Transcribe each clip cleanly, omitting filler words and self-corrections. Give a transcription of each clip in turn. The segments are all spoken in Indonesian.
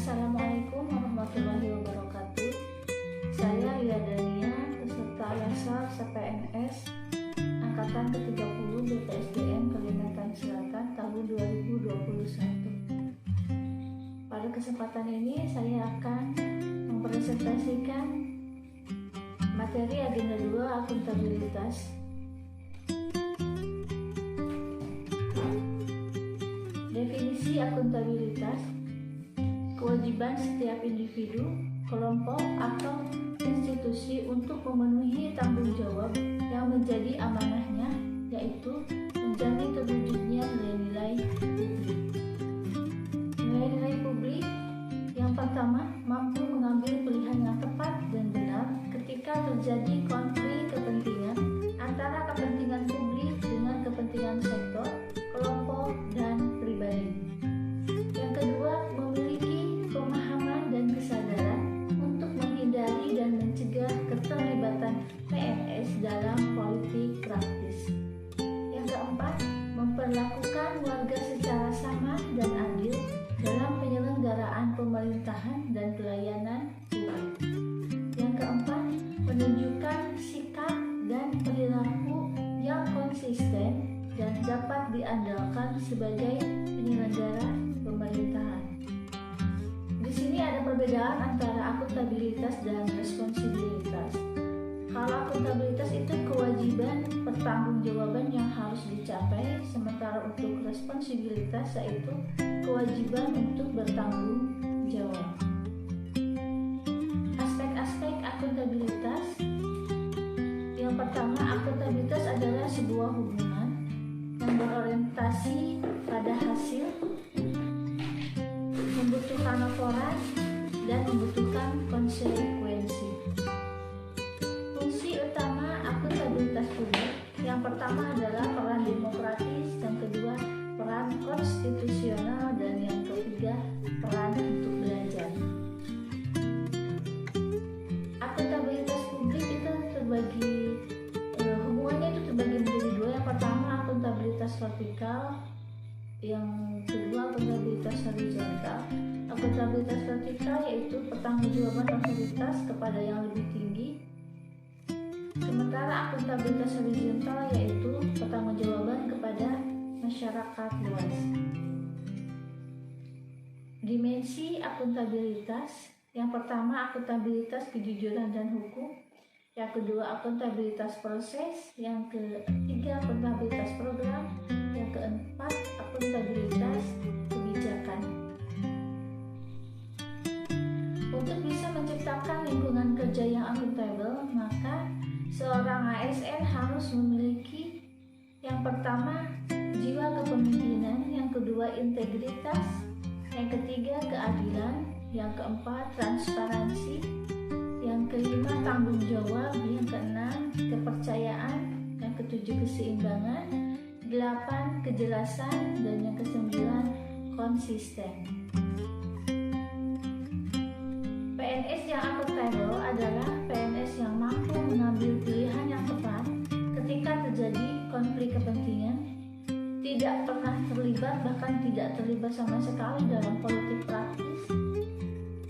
Assalamualaikum warahmatullahi wabarakatuh. Saya Lia Dania, peserta Lasar CPNS Angkatan ke-30 BPSDM Kalimantan Selatan tahun 2021. Pada kesempatan ini saya akan mempresentasikan materi agenda 2 akuntabilitas. Definisi akuntabilitas: kewajiban setiap individu, kelompok, atau institusi untuk memenuhi tanggung jawab yang menjadi amanahnya, yaitu menjamin terwujudnya nilai-nilai publik. Nilai-nilai publik yang pertama, mampu mengambil pilihan yang tepat dan benar ketika terjadi konflik kepentingan antara kepentingan publik dengan kepentingan sektor, kelompok, dan pribadi. Yang kedua, memiliki pemahaman dan kesadaran untuk menghindari dan mencegah keterlibatan PNS dalam politik praktis. Yang keempat, memperlakukan warga secara sama dan adil dalam penyelenggaraan pemerintahan dan pelayanan publik. Yang keempat, menunjukkan sikap dan perilaku yang konsisten dan dapat diandalkan sebagai penyelenggara pemerintahan. Di sini ada perbedaan antara akuntabilitas dan responsibilitas. Kalau akuntabilitas itu kewajiban pertanggungjawaban yang harus dicapai, sementara untuk responsibilitas yaitu kewajiban untuk bertanggung jawab. Aspek-aspek akuntabilitas. Yang pertama, akuntabilitas adalah sebuah hubungan yang berorientasi pada hasil, membutuhkan laporan, dan membutuhkan konsekuensi. Fungsi utama akuntabilitas publik yang pertama adalah peran demokratis, yang kedua peran konstitusional, dan yang ketiga peran untuk belajar. Akuntabilitas publik itu terbagi, hubungannya itu terbagi menjadi dua. Yang pertama akuntabilitas vertikal, yang kedua akuntabilitas horizontal. Akuntabilitas vertikal yaitu pertanggungjawaban otoritas kepada yang lebih tinggi, sementara akuntabilitas horizontal yaitu pertanggungjawaban kepada masyarakat luas. Dimensi akuntabilitas: yang pertama akuntabilitas kejujuran dan hukum, yang kedua akuntabilitas proses, yang ketiga akuntabilitas program, yang keempat akuntabilitas kebijakan. Untuk bisa menciptakan lingkungan kerja yang akuntabel, maka seorang ASN harus memiliki yang pertama jiwa kepemimpinan, yang kedua integritas, yang ketiga keadilan, yang keempat transparansi, yang kelima tanggung jawab, yang keenam kepercayaan, yang ketujuh keseimbangan, 8 kejelasan, dan yang kesembilan konsisten. PNS yang akuntabel adalah PNS yang mampu mengambil pilihan yang tepat ketika terjadi konflik kepentingan, tidak pernah terlibat, bahkan tidak terlibat sama sekali dalam politik praktis,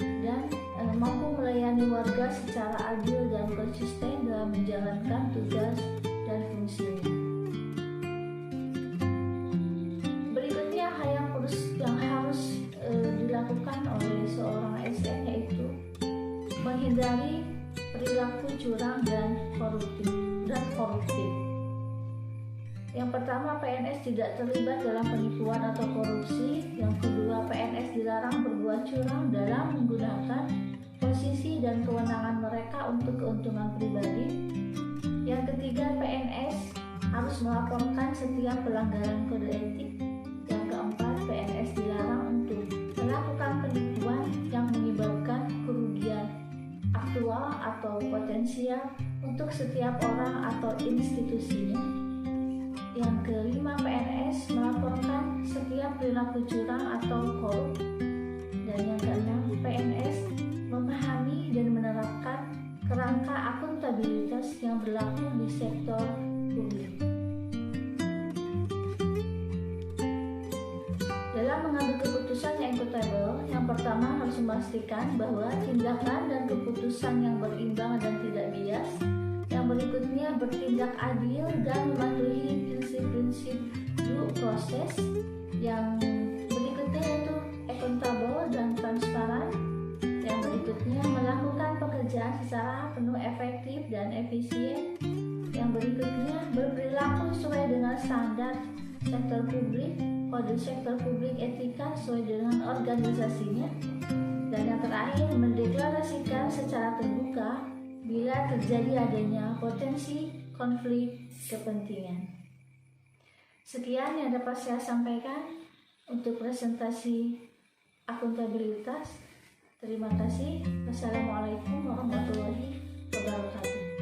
dan mampu melayani warga secara adil dan konsisten dalam menjalankan tugas dan fungsinya. Berikutnya hal yang harus dilakukan oleh seorang ASN yaitu menghindari perilaku curang dan koruptif. Yang pertama, PNS tidak terlibat dalam penipuan atau korupsi. Yang kedua, PNS dilarang berbuat curang dalam menggunakan posisi dan kewenangan mereka untuk keuntungan pribadi. Yang ketiga, PNS harus melaporkan setiap pelanggaran kode etik. Yang keempat, PNS dilarang untuk melakukan penipuan yang menyebabkan kerugian aktual atau potensial untuk setiap orang atau institusinya. Yang kelima, PNS melaporkan setiap perilaku curang atau korup. Dan yang keenam, PNS memahami dan menerapkan kerangka akuntabilitas yang berlaku di sektor publik. Dalam mengambil keputusan yang akuntabel, yang pertama harus memastikan bahwa tindakan dan keputusan yang berimbang dan tidak bias. Yang berikutnya, bertindak adil dan mematuhi prinsip-prinsip due process. Yang berikutnya yaitu accountable dan transparan. Yang berikutnya, melakukan pekerjaan secara penuh efektif dan efisien. Yang berikutnya, berperilaku sesuai dengan standar sektor publik, kode sektor publik etika sesuai dengan organisasinya. Dan yang terakhir, mendeklarasikan secara terbuka bila terjadi adanya potensi konflik kepentingan. Sekian yang dapat saya sampaikan untuk presentasi akuntabilitas. Terima kasih. Wassalamualaikum warahmatullahi wabarakatuh.